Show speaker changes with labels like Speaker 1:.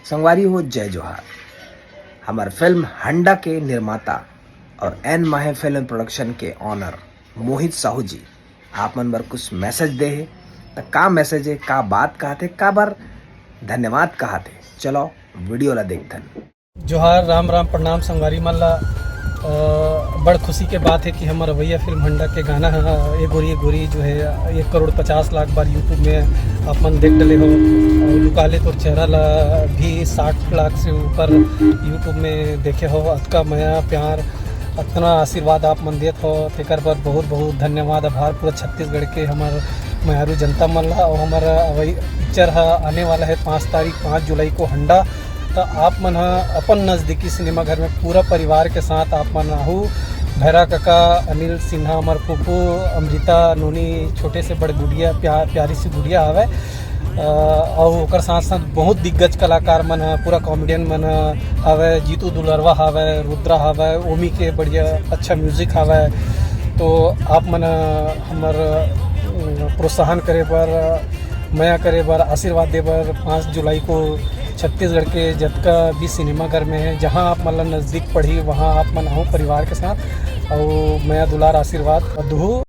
Speaker 1: संगवारी हो जय जोहार। हमार फिल्म हंडा के निर्माता और एन माहे फिल्म प्रोडक्शन के ऑनर मोहित साहू जी आप मन बर कुछ मैसेज दे हे त का मैसेज है, का बात कहते, का बार धन्यवाद कहते। चलो वीडियो ला देखथन।
Speaker 2: जोहार, राम राम, प्रणाम संगवारी मन ला। बड़ खुशी के बात है कि हमारा भैया फिल्म हंडा के गाना है ए गोरी जो है 1,50,00,000 बार यूट्यूब में आप मन देख डले हो। और लुकाले तोर चेहरा ला भी 60 लाख से ऊपर यूट्यूब में देखे हो। अतका माया प्यार, अतना आशीर्वाद आप मन देत हो, तेकर पर बहुत बहुत धन्यवाद, आभार पूरा छत्तीसगढ़ के हमार मयारू जनता मन ला। और हमारा वही पिक्चर है आने वाला है 5 जुलाई को हंडा। तो आप मन अपन नज़दीकी सिनेमा घर में पूरा परिवार के साथ आप मन आहू। भैरा काका, अनिल सिन्हा, हमार फूफू, अमृता नोनी, छोटे से बड़े गुड़िया, प्यारी सी गुड़िया हवे। और ओकर साथ साथ बहुत दिग्गज कलाकार मन है, पूरा कॉमेडियन मन हवे। जीतू दुलरवा हवे, रुद्रा हवे, ओमी के बढ़िया अच्छा म्यूजिक हवे। तो आप मन हमार प्रोत्साहन करे बर, मया करे बर, आशीर्वाद दे बर 5 जुलाई को छत्तीसगढ़ के जतका भी सिनेमा घर में है, जहां आप मतलब नज़दीक पढ़ी वहां आप मन आओ परिवार के साथ और मैं दुलार आशीर्वाद दूँ।